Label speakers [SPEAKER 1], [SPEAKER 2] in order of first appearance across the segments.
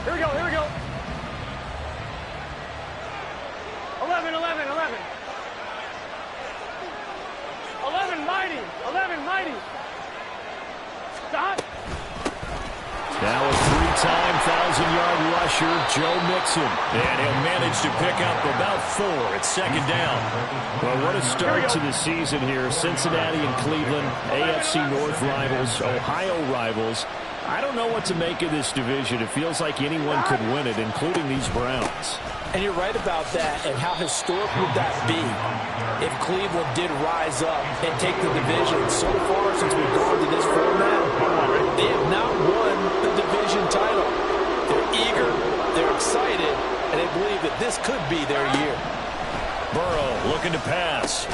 [SPEAKER 1] Here we go, here we go. 11, 11, 11. 11 mighty, 11 mighty. Stop.
[SPEAKER 2] Now a three-time 1,000-yard rusher, Joe Mixon. And he'll manage to pick up about 4 at second down. Well, what a start to the season here. Cincinnati and Cleveland, AFC North rivals, Ohio rivals. I don't know what to make of this division. It feels like anyone could win it, including these Browns.
[SPEAKER 3] And you're right about that. And how historic would that be if Cleveland did rise up and take the division? So far, since we've gone to this format, they have not won the division title. They're eager, they're excited, and they believe that this could be their year.
[SPEAKER 2] Burrow looking to pass.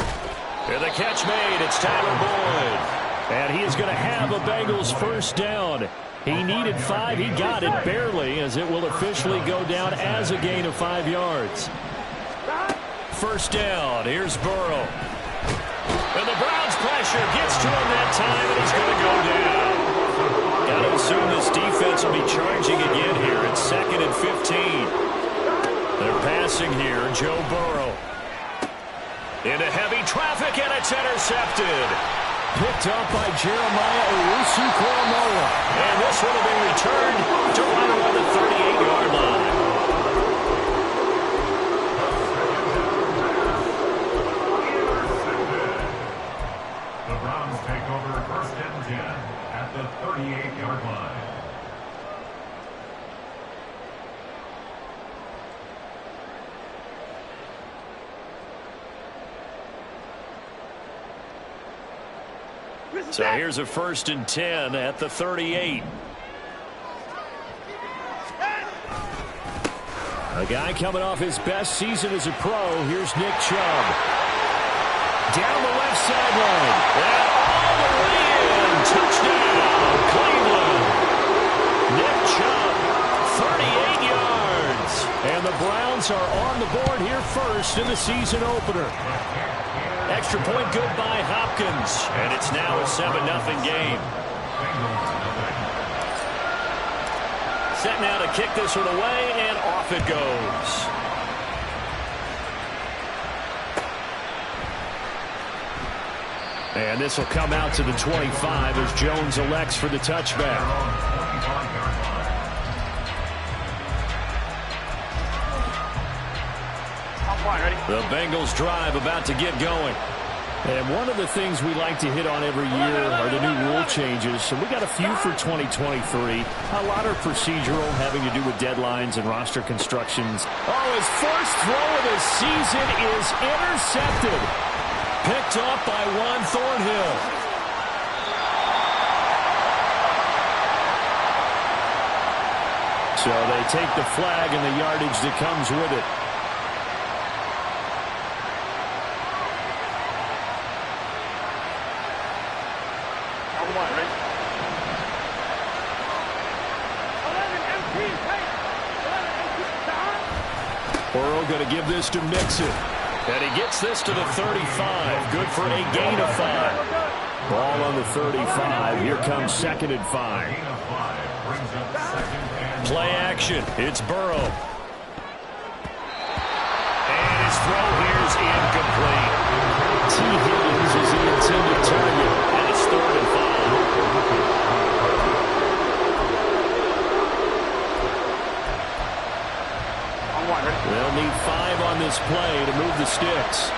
[SPEAKER 2] And the catch made. It's Tyler Boyd. And he is going to have a Bengals first down. He needed 5. He got it barely, as it will officially go down as a gain of 5 yards. First down. Here's Burrow. And the Browns pressure gets to him that time, and he's going to go down. Got to assume this defense will be charging again here. It's 2nd and 15. They're passing here. Joe Burrow. Into heavy traffic, and it's intercepted. Picked up by Jeremiah Owusu-Koramoah. And this would have been returned to right around the 38-yard line.
[SPEAKER 4] The Browns take over 1st and 10 at the 38-yard line.
[SPEAKER 2] So here's a 1st and 10 at the 38. A guy coming off his best season as a pro. Here's Nick Chubb. Down the left sideline. And all the way in. Touchdown, Cleveland. Nick Chubb, 38 yards. And the Browns are on the board here first in the season opener. Extra point good by Hopkins. And it's now a 7-0 game. Set now to kick this one away, and off it goes. And this will come out to the 25 as Jones elects for the touchback. The Bengals drive about to get going. And one of the things we like to hit on every year are the new rule changes. So we got a few for 2023. A lot are procedural, having to do with deadlines and roster constructions. Oh, his first throw of the season is intercepted. Picked up by Juan Thornhill. So they take the flag and the yardage that comes with it. Burrow going to give this to Mixon. And he gets this to the 35. Good for a gain of 5. Ball on the 35. Here comes 2nd and 5. Play action. It's Burrow. And his throw here is incomplete. T. Higgins is the intended target. And it's 3rd and 5. They'll need 5 on this play to move the sticks.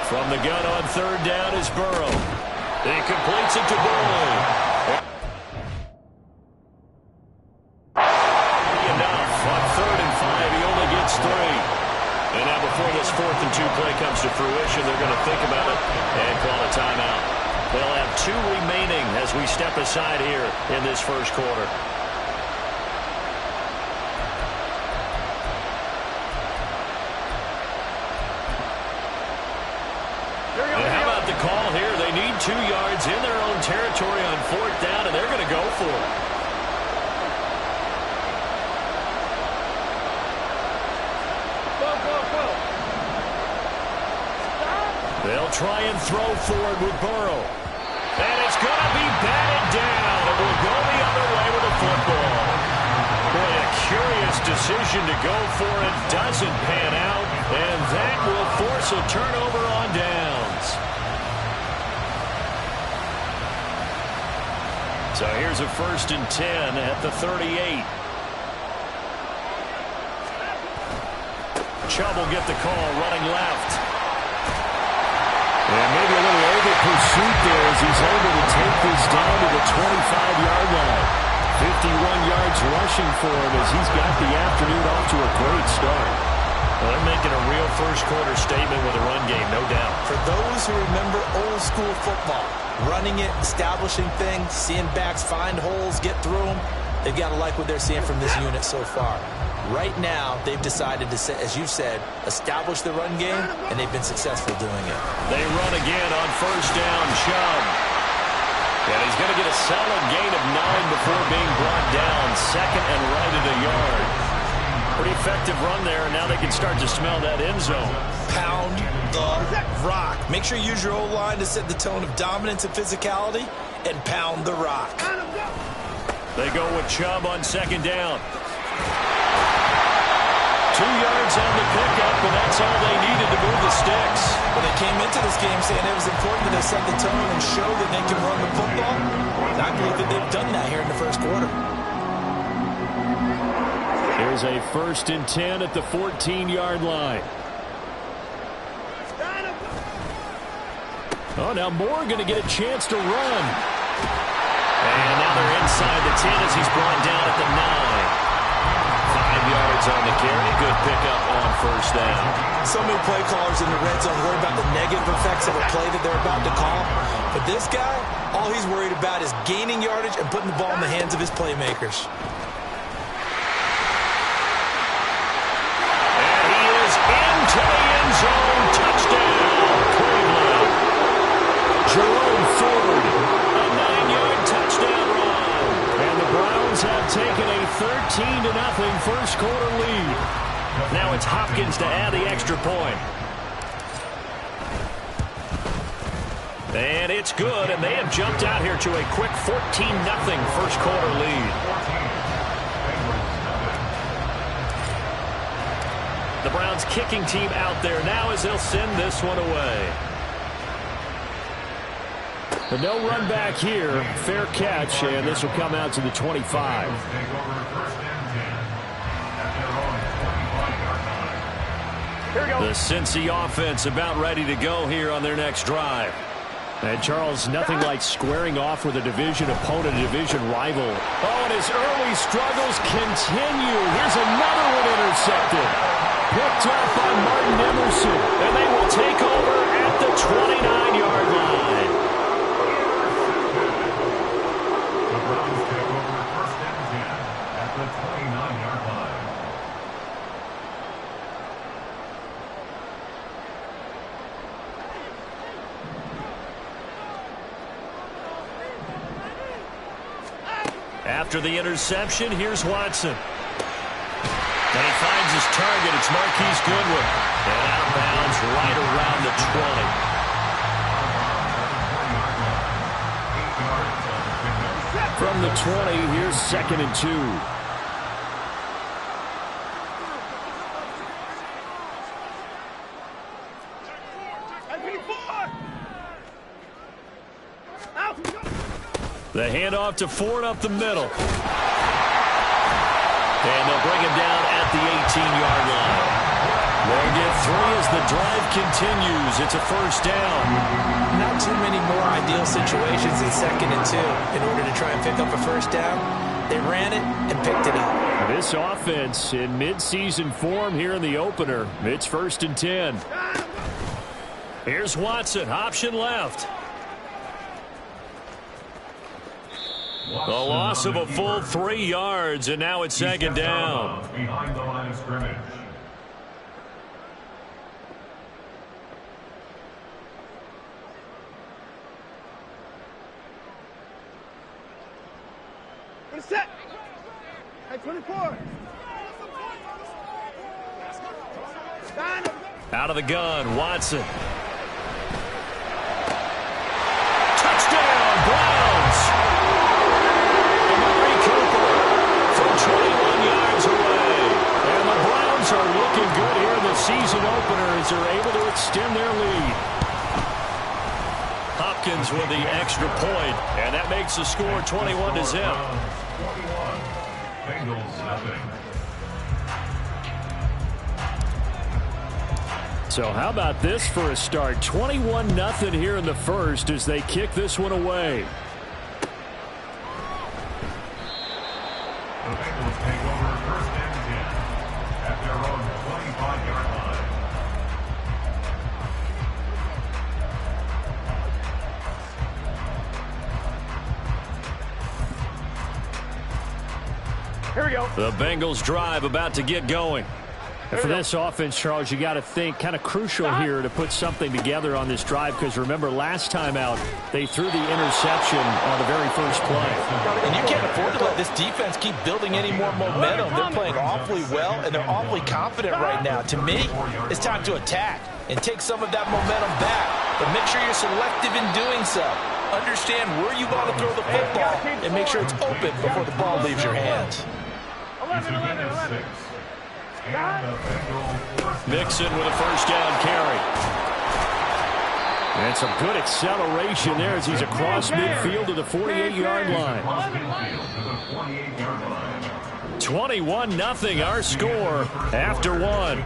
[SPEAKER 2] From the gun on 3rd down is Burrow. He completes it to Boyd. Enough. On 3rd and 5, he only gets 3. And now before this 4th and 2 play comes to fruition, they're going to think about it and call a timeout. They'll have 2 remaining as we step aside here in this first quarter. Call here. They need 2 yards in their own territory on 4th down, and they're going to go for it. They'll try and throw forward with Burrow. And it's going to be batted down. It will go the other way with the football. vision to go for it. Doesn't pan out. And that will force a turnover on downs. So here's a 1st and 10 at the 38. Chubb will get the call running left. And maybe a little over pursuit there as he's able to take this down to the 25-yard line. 51 yards rushing for him as he's got the afternoon off to a great start.
[SPEAKER 5] Well, they're making a real first-quarter statement with a run game, no doubt.
[SPEAKER 3] For those who remember old-school football, running it, establishing things, seeing backs find holes, get through them, they've got to like what they're seeing from this unit so far. Right now, they've decided to, as you said, establish the run game, and they've been successful doing it.
[SPEAKER 2] They run again on 1st down. Chubb. And he's going to get a solid gain of 9 before being brought down. 2nd and right at a yard. Pretty effective run there, and now they can start to smell that end zone.
[SPEAKER 3] Pound the rock. Make sure you use your O-line to set the tone of dominance and physicality, and pound the rock.
[SPEAKER 2] They go with Chubb on 2nd down. 2 yards on the pickup, and that's all they needed to move the sticks.
[SPEAKER 3] Well, they came into this game saying it was important that they set the tone and show that they can run the football. And I believe that they've done that here in the first quarter.
[SPEAKER 2] Here's a 1st and 10 at the 14-yard line. Oh, now Moore going to get a chance to run. And now they're inside the 10 as he's brought down at the 9. 5 yards on the carry. Good pickup on 1st down.
[SPEAKER 3] So many play callers in the red zone worry about the negative effects of a play that they're about to call. But this guy, all he's worried about is gaining yardage and putting the ball in the hands of his playmakers.
[SPEAKER 2] And he is into the end zone. Touchdown, Cleveland. Jerome Ford, a 9-yard touchdown run. And the Browns have taken a 13-0 first-quarter lead. Now it's Hopkins to add the extra point. And it's good, and they have jumped out here to a quick 14-0 first-quarter lead. The Browns kicking team out there now as they'll send this one away. But no run back here. Fair catch, and this will come out to the 25. The Cincy offense about ready to go here on their next drive. And Charles, nothing like squaring off with a division opponent, a division rival. Oh, and his early struggles continue. Here's another one intercepted. Picked up by Martin Emerson. And they will take over at the 29-yard line.
[SPEAKER 4] The Browns take over 1st and 10 at the 29-yard line.
[SPEAKER 2] After the interception, here's Watson. And he finds his target. It's Marquise Goodwin. And out of bounds right around the 20. From the 20, here's 2nd and 2. The handoff to Ford up the middle. And they'll bring him down at the 18-yard line. They'll get 3 as the drive continues. It's a 1st down.
[SPEAKER 3] Not too many more ideal situations than 2nd and 2 in order to try and pick up a 1st down. They ran it and picked it up.
[SPEAKER 2] This offense in midseason form here in the opener. It's 1st and 10. Here's Watson, option left. A loss of a full 3 yards, and now it's 2nd down.
[SPEAKER 4] Behind the line of scrimmage.
[SPEAKER 1] Set. At 24.
[SPEAKER 2] Out of the gun, Watson. Touchdown, Browns. Amari Cooper from 21 yards away. And looking good here in the season opener as they're able to extend their lead. Hopkins with the extra point, and that makes the score 21-0.
[SPEAKER 4] Bengals nothing.
[SPEAKER 2] So how about this for a start? 21-0 here in the first as they kick this one away.
[SPEAKER 4] The Bengals take over first and 10 at their own 25-yard line.
[SPEAKER 1] Here we go.
[SPEAKER 2] The Bengals drive about to get going. And for this offense, Charles, you got to think kind of crucial here to put something together on this drive because remember last time out they threw the interception on the very first play.
[SPEAKER 3] And you can't afford to let this defense keep building any more momentum. They're playing awfully well and they're awfully confident right now. To me, it's time to attack and take some of that momentum back. But make sure you're selective in doing so. Understand where you want to throw the football and make sure it's open before the ball leaves your hands.
[SPEAKER 4] 11.
[SPEAKER 2] Mixon with a first down carry. And some good acceleration there as he's across midfield to the 48-yard line. 21-0 our score after one.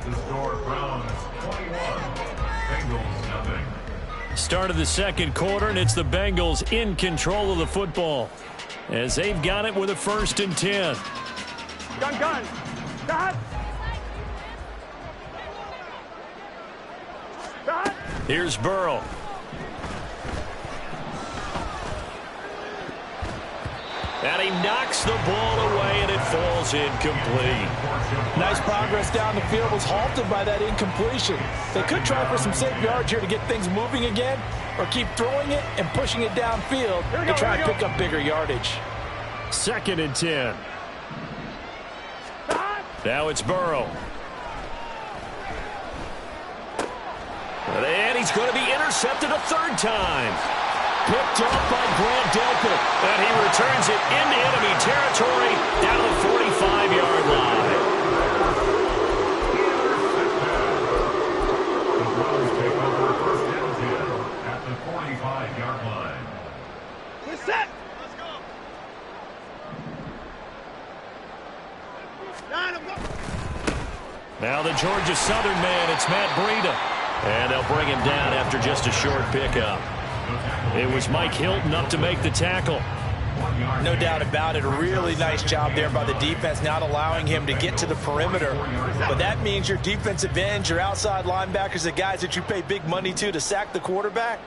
[SPEAKER 2] Start of the second quarter, and it's the Bengals in control of the football as they've got it with a 1st and 10.
[SPEAKER 1] Gun. Stop.
[SPEAKER 2] Here's Burrow. And he knocks the ball away, and it falls incomplete.
[SPEAKER 3] Nice progress down the field was halted by that incompletion. They could try for some safe yards here to get things moving again, or keep throwing it and pushing it downfield to try and pick up bigger yardage.
[SPEAKER 2] 2nd and 10. Now it's Burrow. And he's going to be intercepted a 3rd time. Picked up by Grant Delpit. And he returns it into enemy territory down the 45-yard line.
[SPEAKER 4] The Browns take over first and 10 at the 45-yard line.
[SPEAKER 1] We're set. Let's go.
[SPEAKER 2] Now the Georgia Southern man, it's Matt Breida. And they'll bring him down after just a short pickup. It was Mike Hilton up to make the tackle.
[SPEAKER 3] No doubt about it. A really nice job there by the defense, not allowing him to get to the perimeter. But that means your defensive ends, your outside linebackers, the guys that you pay big money to sack the quarterback,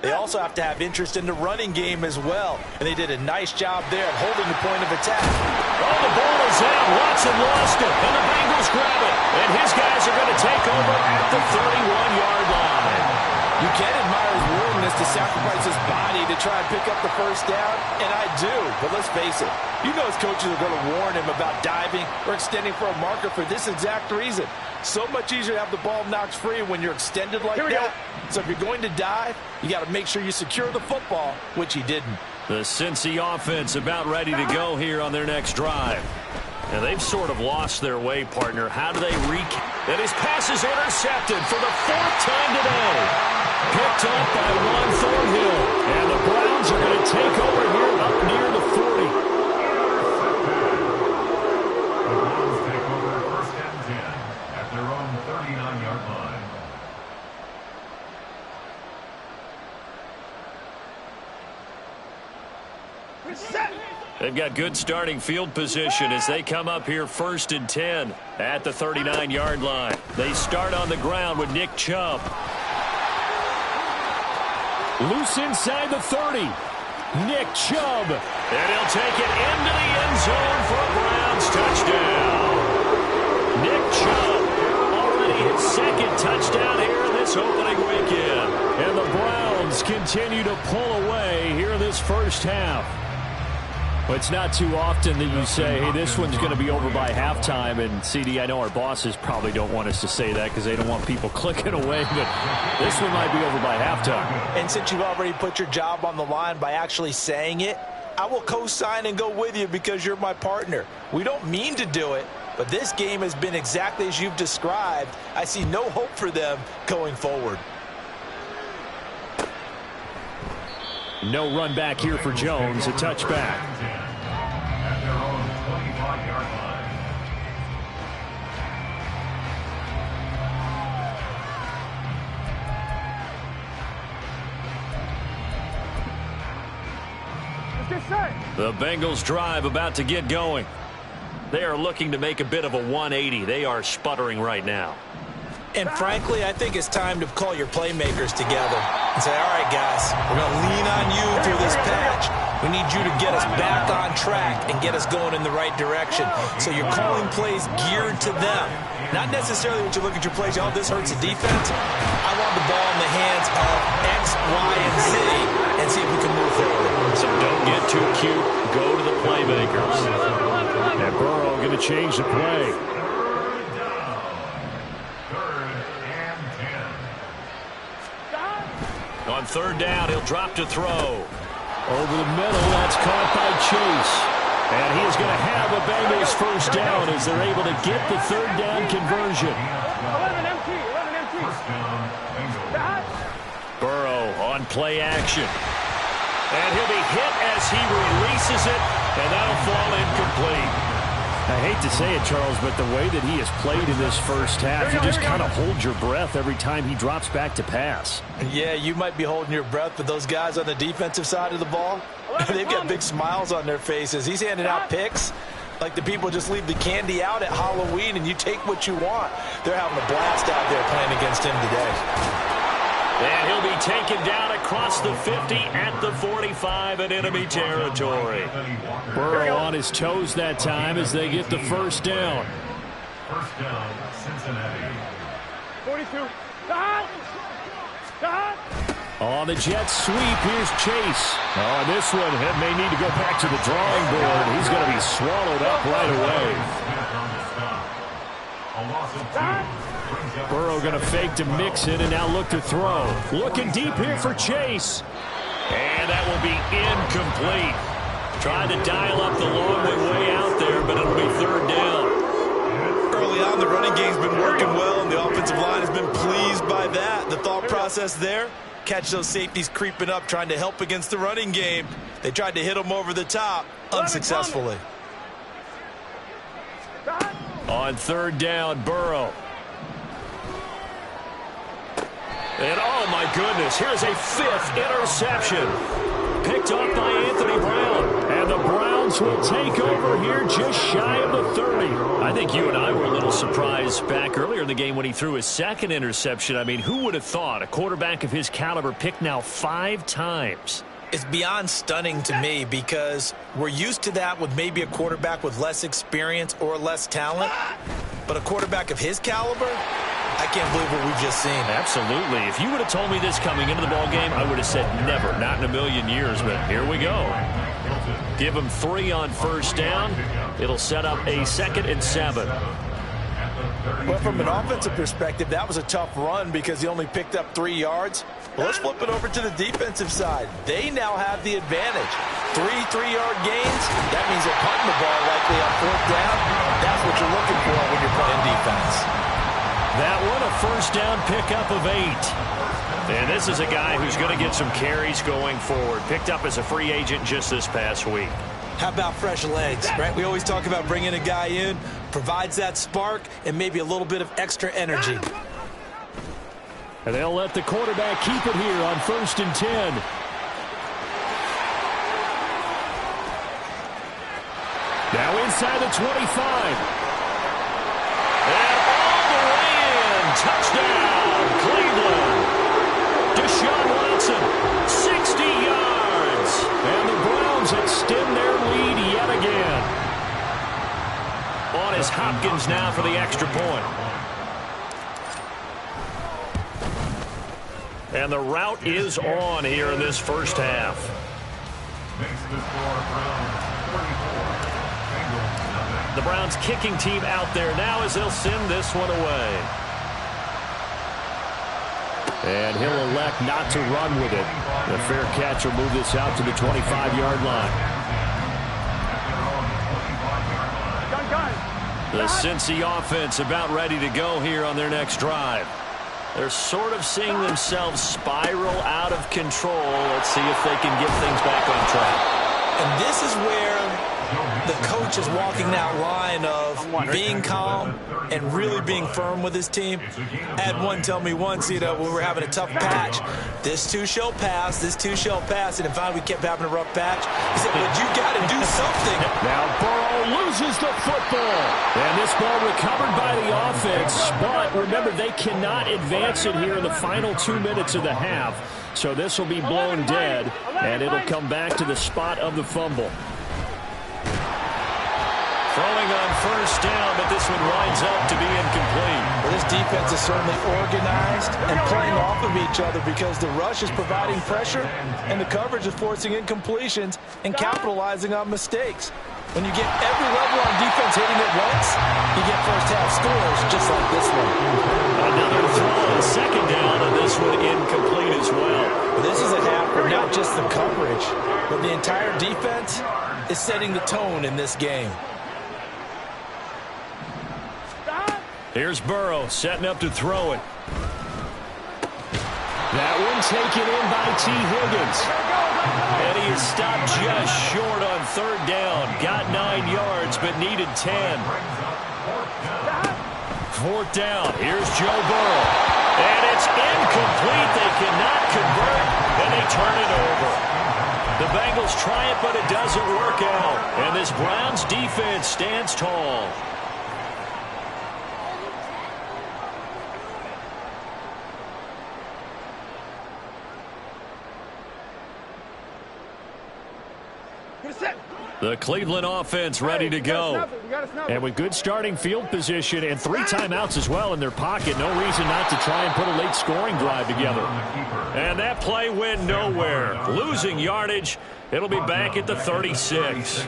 [SPEAKER 3] they also have to have interest in the running game as well. And they did a nice job there at holding the point of attack.
[SPEAKER 2] Oh, the ball is out. Watson lost it. And the Bengals grab it. And his guys are going to take over at the 31-yard line.
[SPEAKER 3] You can admire his willingness to sacrifice his body to try and pick up the first down, and I do. But let's face it, you know his coaches are going to warn him about diving or extending for a marker for this exact reason. So much easier to have the ball knocked free when you're extended like that. So if you're going to dive, you got to make sure you secure the football, which he didn't.
[SPEAKER 2] The Cincy offense about ready to go here on their next drive. And they've sort of lost their way, partner. How do they And his pass is intercepted for the 4th time today. Picked up by Juan Thornhill. And the Browns are going to take over here up near the 40.
[SPEAKER 4] The Browns take over first and 10 at their own 39-yard line.
[SPEAKER 1] We're set.
[SPEAKER 2] They've got good starting field position as they come up here 1st and 10 at the 39-yard line. They start on the ground with Nick Chubb. Loose inside the 30. Nick Chubb. And he'll take it into the end zone for a Browns touchdown. Nick Chubb already his 2nd touchdown here in this opening weekend. And the Browns continue to pull away here in this first half. But it's not too often that you say, hey, this one's going to be over by halftime. And, CD, I know our bosses probably don't want us to say that because they don't want people clicking away. But this one might be over by halftime.
[SPEAKER 3] And since you've already put your job on the line by actually saying it, I will co-sign and go with you because you're my partner. We don't mean to do it, But this game has been exactly as you've described. I see no hope for them going forward.
[SPEAKER 2] No run back here for Jones. A touchback.
[SPEAKER 4] At their own 25-yard line.
[SPEAKER 1] Let's get set.
[SPEAKER 2] The Bengals drive about to get going. They are looking to make a bit of a 180. They are sputtering right now.
[SPEAKER 3] And frankly, I think it's time to call your playmakers together and say, all right, guys, we're going to lean on you through this patch. We need you to get us back on track and get us going in the right direction. So you're calling plays geared to them. Not necessarily when you look at your plays, oh, this hurts the defense. I want the ball in the hands of X, Y, and Z and see if we can move forward.
[SPEAKER 2] So don't get too cute. Go to the playmakers. And Burrow going to change the play. On third down, he'll drop to throw. Over the middle, that's caught by Chase. And he is going to have a Bengals first down as they're able to get the third down conversion.
[SPEAKER 1] 11 MT.
[SPEAKER 2] Burrow on play action. And he'll be hit as he releases it, and that'll fall incomplete. I hate to say it, Charles, but the way that he has played in this first half, you just kind of hold your breath every time he drops back to pass.
[SPEAKER 3] Yeah, you might be holding your breath, but those guys on the defensive side of the ball, they've got big smiles on their faces. He's handing out picks like the people just leave the candy out at Halloween and you take what you want. They're having a blast out there playing against him today.
[SPEAKER 2] And he'll be taken down across the 50 at the 45 in enemy territory. Burrow on his toes that time as they get the first down.
[SPEAKER 4] First down, Cincinnati.
[SPEAKER 1] 42.
[SPEAKER 2] On the jet sweep, here's Chase. Oh, this one may need to go back to the drawing board. He's going to be swallowed up right away.
[SPEAKER 4] A loss of 2.
[SPEAKER 2] Burrow going to fake to Mixon and now look to throw. Looking deep here for Chase. And that will be incomplete. Trying to dial up the long way out there, but it'll be third down.
[SPEAKER 3] Early on, the running game's been working well, and the offensive line has been pleased by that. The thought process there, catch those safeties creeping up, trying to help against the running game. They tried to hit them over the top, unsuccessfully.
[SPEAKER 2] On third down, Burrow. And oh my goodness, here's a fifth interception. Picked off by Anthony Brown. And the Browns will take over here just shy of the 30. I think you and I were a little surprised back earlier in the game when he threw his second interception. I mean, who would have thought a quarterback of his caliber picked now 5 times?
[SPEAKER 3] It's beyond stunning to me because we're used to that with maybe a quarterback with less experience or less talent. But a quarterback of his caliber, I can't believe what we've just seen.
[SPEAKER 2] Absolutely. If you would have told me this coming into the ballgame, I would have said never, not in a million years, but here we go. Give him 3 on first down. It'll set up a 2nd and 7.
[SPEAKER 3] Well, from an offensive perspective, that was a tough run because he only picked up 3 yards. Well, let's flip it over to the defensive side. They now have the advantage. 3 3-yard gains. That means they're punting the ball likely on 4th down. That's what you're looking for when you're playing defense.
[SPEAKER 2] That one, a first down pickup of 8. And this is a guy who's going to get some carries going forward. Picked up as a free agent just this past week.
[SPEAKER 3] How about fresh legs, right? We always talk about bringing a guy in, provides that spark, and maybe a little bit of extra energy.
[SPEAKER 2] And they'll let the quarterback keep it here on 1st and 10. Now inside the 25. And all the way in. Touchdown, Cleveland. Deshaun Watson, 60 yards. And the Browns extend their lead yet again. On is Hopkins now for the extra point. And the route is on here in this first half. The Browns kicking team out there now as they'll send this one away. And he'll elect not to run with it. The fair catch will move this out to the 25-yard line. The Cincy offense about ready to go here on their next drive. They're sort of seeing themselves spiral out of control. Let's see if they can get things back on track.
[SPEAKER 3] And this is where the coach is walking that line of being calm and really being firm with his team. I had one tell me once, when we were having a tough patch, this too shall pass, this too shall pass. And finally we kept having a rough patch. He said, but you got to do something.
[SPEAKER 2] Now Burrow loses the football. And this ball recovered by the offense. But remember, they cannot advance it here in the final 2 minutes of the half. So this will be blown dead, and it'll come back to the spot of the fumble. Throwing on first down, but this one winds up to be incomplete.
[SPEAKER 3] Well, this defense is certainly organized and playing off of each other because the rush is providing pressure and the coverage is forcing incompletions and capitalizing on mistakes. When you get every level on defense hitting at once, you get first-half scores just like this one.
[SPEAKER 2] Another throw on second down, and this one incomplete as well.
[SPEAKER 3] This is a half where not just the coverage, but the entire defense is setting the tone in this game.
[SPEAKER 2] Here's Burrow setting up to throw it. That one taken in by T. Higgins. And he is stopped just short on third down. Got 9 yards, but needed 10. Fourth down. Here's Joe Burrow. And it's incomplete. They cannot convert, and they turn it over. The Bengals try it, but it doesn't work out. And this Browns defense stands tall. The Cleveland offense ready to go. And with good starting field position and 3 timeouts as well in their pocket, no reason not to try and put a late scoring drive together. And that play went nowhere. Losing yardage. It'll be back at the 36.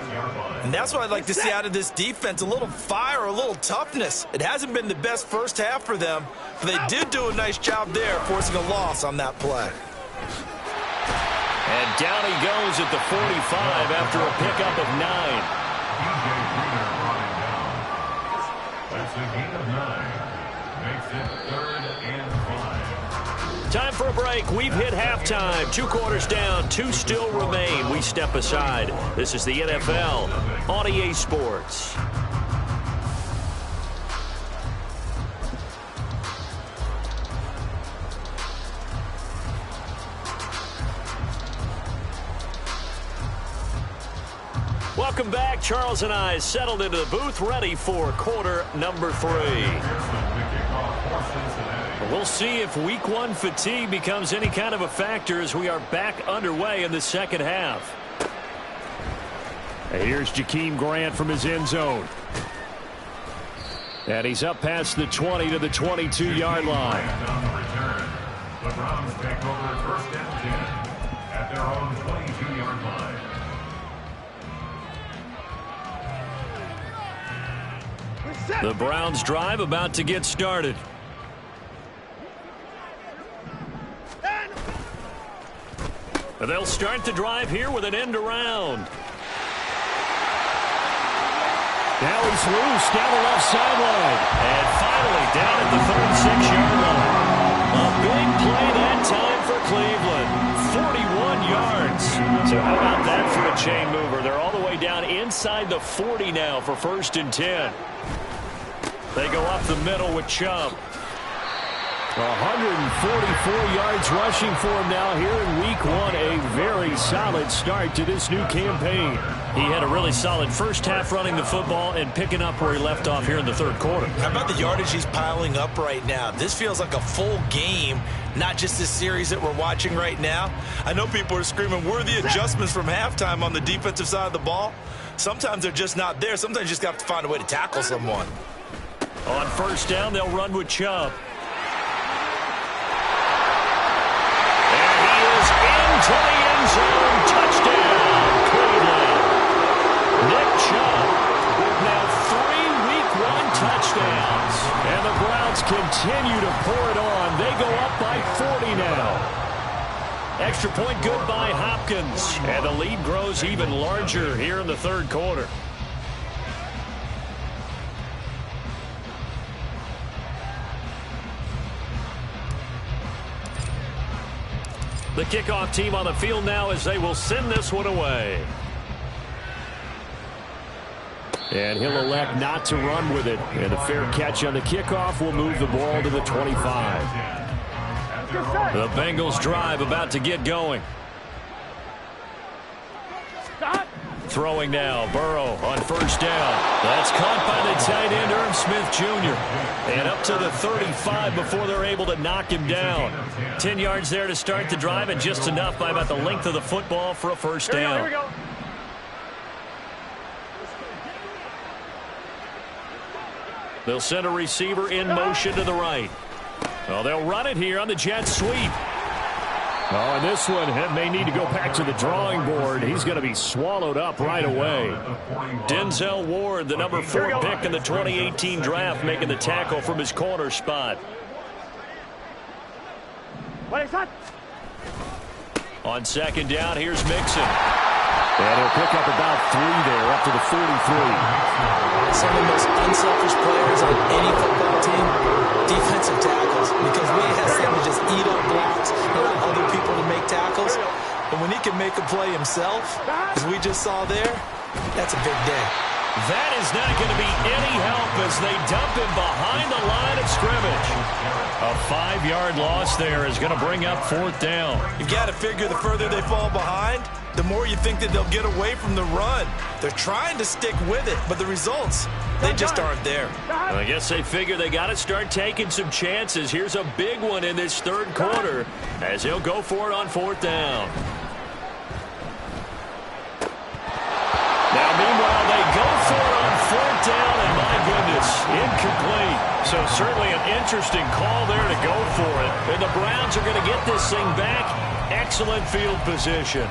[SPEAKER 3] And that's what I'd like to see out of this defense, a little fire, a little toughness. It hasn't been the best first half for them, but they did do a nice job there, forcing a loss on that play.
[SPEAKER 2] And down he goes at the 45 after a pickup of 9.
[SPEAKER 4] That's a gain of 9. Makes it 3rd and 5.
[SPEAKER 2] Time for a break. We've hit halftime. 2 quarters down. 2 still remain. We step aside. This is the NFL on EA Sports. Welcome back. Charles and I settled into the booth, ready for quarter number 3. We'll see if week 1 fatigue becomes any kind of a factor as we are back underway in the second half. And here's Jakeem Grant from his end zone. And he's up past the 20 to the 22-yard line.
[SPEAKER 4] The Browns take over 1st and 10 at their own 22-yard line.
[SPEAKER 2] The Browns drive about to get started. They'll start the drive here with an end around. Now he's loose down the left sideline. And finally down at the 36-yard line. A big play that time for Cleveland. 41 yards. So how about that for a chain mover? They're all the way down inside the 40 now for 1st and 10. They go up the middle with Chubb. 144 yards rushing for him now here in week 1. A very solid start to this new campaign. He had a really solid first half running the football and picking up where he left off here in the 3rd quarter.
[SPEAKER 3] How about the yardage he's piling up right now? This feels like a full game, not just this series that we're watching right now. I know people are screaming, where are the adjustments from halftime on the defensive side of the ball? Sometimes they're just not there. Sometimes you just got to find a way to tackle someone.
[SPEAKER 2] On first down, they'll run with Chubb. And he is into the end zone. Touchdown, Cleveland. Nick Chubb with now 3 week 1 touchdowns. And the Browns continue to pour it on. They go up by 40 now. Extra point good by Hopkins. And the lead grows even larger here in the 3rd quarter. The kickoff team on the field now as they will send this one away. And he'll elect not to run with it. And a fair catch on the kickoff will move the ball to the 25. The Bengals drive about to get going. Throwing now, Burrow on first down. That's caught by the tight end, Irv Smith Jr. And up to the 35 before they're able to knock him down. 10 yards there to start the drive, and just enough by about the length of the football for a first down.
[SPEAKER 1] Here we go.
[SPEAKER 2] They'll send a receiver in motion to the right. Well, they'll run it here on the jet sweep. Oh, and this one may need to go back to the drawing board. He's going to be swallowed up right away. Denzel Ward, the number 4 pick in the 2018 draft, making the tackle from his corner spot. On second down, here's Mixon. And he'll pick up about 3 there, up to the 43.
[SPEAKER 3] Some of the most unselfish players on any football team, defensive tackles, because we ask them to just eat up blocks and allow other people to make tackles. And when he can make a play himself, as we just saw there, that's a big day.
[SPEAKER 2] That is not going to be any help as they dump him behind the line of scrimmage. A 5-yard loss there is going to bring up 4th down.
[SPEAKER 3] You've got to figure the further they fall behind, the more you think that they'll get away from the run. They're trying to stick with it, but the results, they just aren't there.
[SPEAKER 2] I guess they figure they got to start taking some chances. Here's a big one in this third quarter as he'll go for it on 4th down. Now, meanwhile, they go for it on 4th down, and my goodness, incomplete. So certainly an interesting call there to go for it. And the Browns are going to get this thing back. Excellent field position.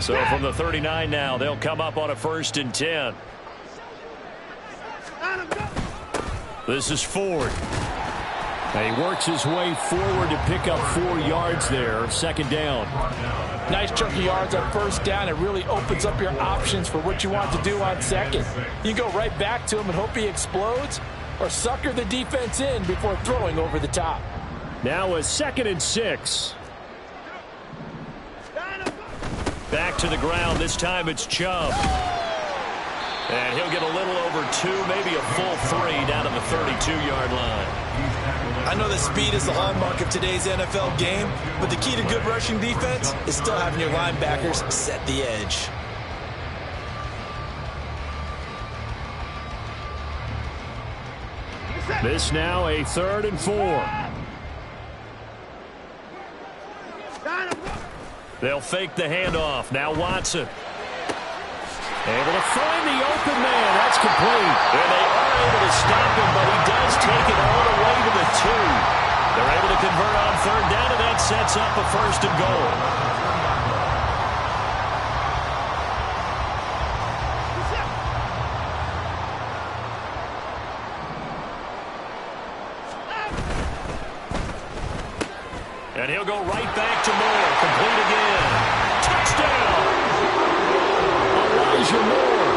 [SPEAKER 2] So from the 39 now, they'll come up on a 1st and 10. This is Ford. And he works his way forward to pick up 4 yards there. 2nd down.
[SPEAKER 3] Nice chunk of yards on 1st down. It really opens up your options for what you want to do on 2nd. You go right back to him and hope he explodes, or sucker the defense in before throwing over the top.
[SPEAKER 2] Now a 2nd and 6. Back to the ground. This time it's Chubb. And he'll get a little over 2, maybe a full 3 down to the 32-yard line.
[SPEAKER 3] I know that speed is the hallmark of today's NFL game, but the key to good rushing defense is still having your linebackers set the edge.
[SPEAKER 2] This now a 3rd and 4. They'll fake the handoff. Now Watson. Able to find the open man. That's complete. And they are able to stop him, but he does take it all the way to the 2. They're able to convert on 3rd down, and that sets up a 1st and goal. And he'll go right back to Moore. Complete again. Touchdown! Elijah Moore.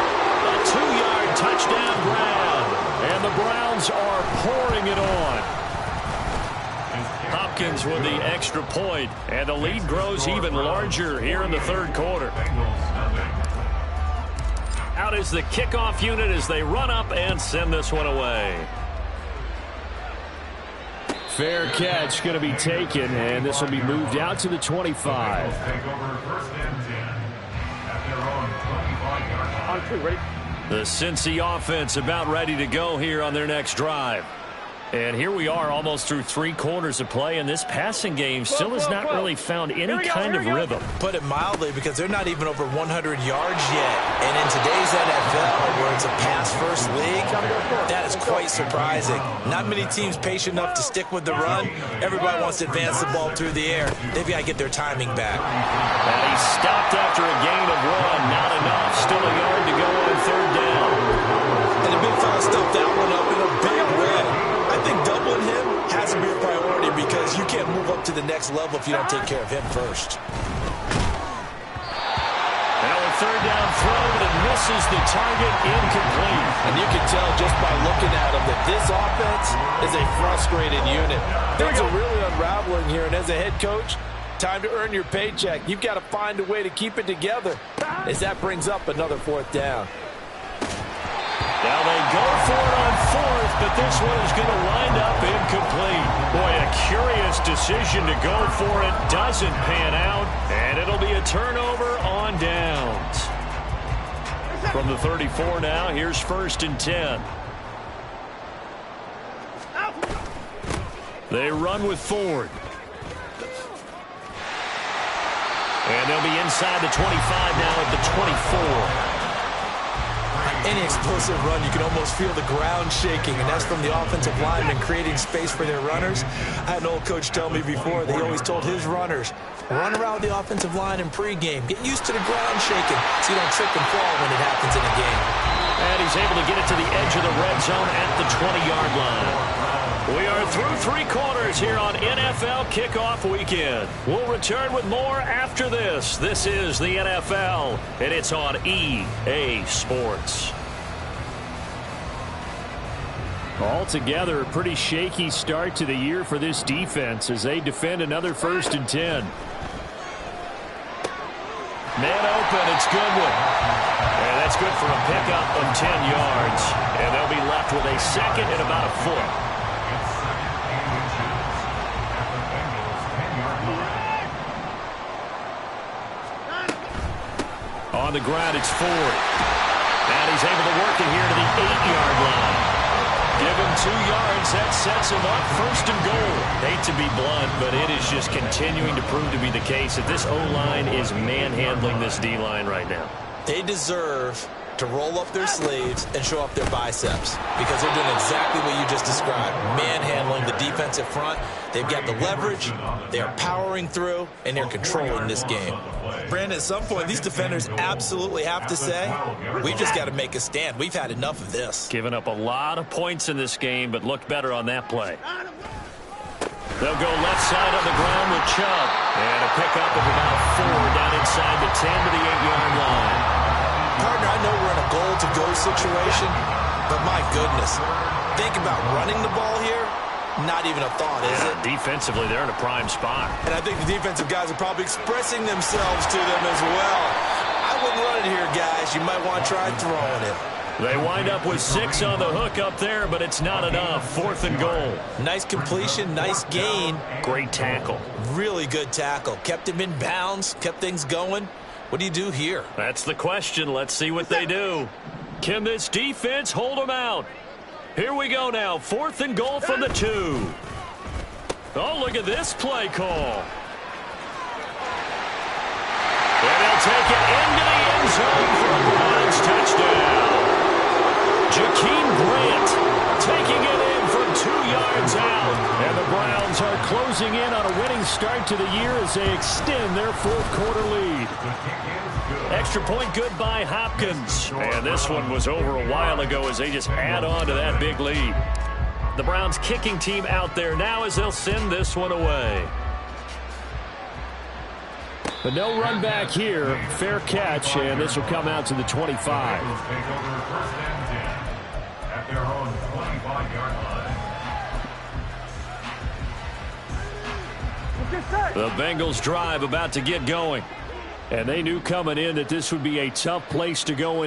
[SPEAKER 2] A 2-yard touchdown grab. And the Browns are pouring it on. Hopkins with the extra point. And the lead grows even larger here in the 3rd quarter. Out is the kickoff unit as they run up and send this one away. Fair catch going to be taken, and this will be moved out to the 25.
[SPEAKER 1] On 2, ready?
[SPEAKER 2] The Cincy offense about ready to go here on their next drive. And here we are almost through 3 quarters of play, and this passing game still has not really found any kind of rhythm.
[SPEAKER 3] Put it mildly, because they're not even over 100 yards yet. And in today's NFL, where it's a pass-first league, that is quite surprising. Not many teams patient enough to stick with the run. Everybody wants to advance the ball through the air. They've got to get their timing back.
[SPEAKER 2] And he stopped after a gain of 1. Not enough. Still a yard to go on 3rd down.
[SPEAKER 3] And the big fella stuffed that one up in a big way. I think doubling him has to be a priority because you can't move up to the next level if you don't take care of him first.
[SPEAKER 2] Now a third down throw that misses the target, incomplete.
[SPEAKER 3] And you can tell just by looking at him that this offense is a frustrated unit. Things are really unraveling here, and as a head coach, time to earn your paycheck. You've got to find a way to keep it together as that brings up another fourth down.
[SPEAKER 2] Now they go for it on fourth, but this one is going to wind up incomplete. Boy, a curious decision to go for it. Doesn't pan out, and it'll be a turnover on downs. From the 34 now, here's 1st and 10. They run with Ford. And they'll be inside the 25 now at the 24.
[SPEAKER 3] Any explosive run, you can almost feel the ground shaking, and that's from the offensive linemen creating space for their runners. I had an old coach tell me before, he always told his runners, run around the offensive line in pregame. Get used to the ground shaking so you don't trip and fall when it happens in a game.
[SPEAKER 2] And he's able to get it to the edge of the red zone at the 20-yard line. We are through 3 quarters here on NFL Kickoff Weekend. We'll return with more after this. This is the NFL, and it's on EA Sports. Altogether, a pretty shaky start to the year for this defense as they defend another 1st and 10. Man open, it's Goodwin. And that's good for a pickup of 10 yards. And they'll be left with a second and about a foot. On the ground, it's Ford. And he's able to work it here to the 8-yard line. Give him 2 yards. That sets him up 1st and goal. Hate to be blunt, but it is just continuing to prove to be the case that this O-line is manhandling this D-line right now.
[SPEAKER 3] They deserve to roll up their sleeves and show up their biceps because they're doing exactly what you just described, manhandling the defensive front. They've got the leverage, they're powering through, and they're controlling this game. Brandon, at some point, these defenders absolutely have to say, we've just got to make a stand. We've had enough of this.
[SPEAKER 2] Given up a lot of points in this game, but looked better on that play. They'll go left side on the ground with Chubb. And a pickup of about 4 down inside the 10 to the 8-yard line.
[SPEAKER 3] Partner, I know we're in a goal-to-go situation, but my goodness, think about running the ball here. Not even a thought, is it?
[SPEAKER 2] Defensively, they're in a prime spot.
[SPEAKER 3] And I think the defensive guys are probably expressing themselves to them as well. I wouldn't run it here, guys. You might want to try throwing it.
[SPEAKER 2] They wind up with 6 on the hook up there, but it's not enough. 4th and goal.
[SPEAKER 3] Nice completion, nice gain.
[SPEAKER 2] Great tackle.
[SPEAKER 3] Really good tackle. Kept him in bounds, kept things going. What do you do here?
[SPEAKER 2] That's the question. Let's see what they do. Can this defense hold them out? Here we go now. 4th and goal from the 2. Oh, look at this play call. And they'll take it into the end zone for a Browns touchdown. Jakeem Grant taking it in from 2 yards out. And the Browns are closing in on a winning start to the year as they extend their 4th quarter lead. Extra point good by Hopkins. And this one was over a while ago as they just add on to that big lead. The Browns kicking team out there now as they'll send this one away. But no run back here. Fair catch, and this will come out to the 25.
[SPEAKER 4] At their own 25-yard line.
[SPEAKER 2] The Bengals drive about to get going. And they knew coming in that this would be a tough place to go in.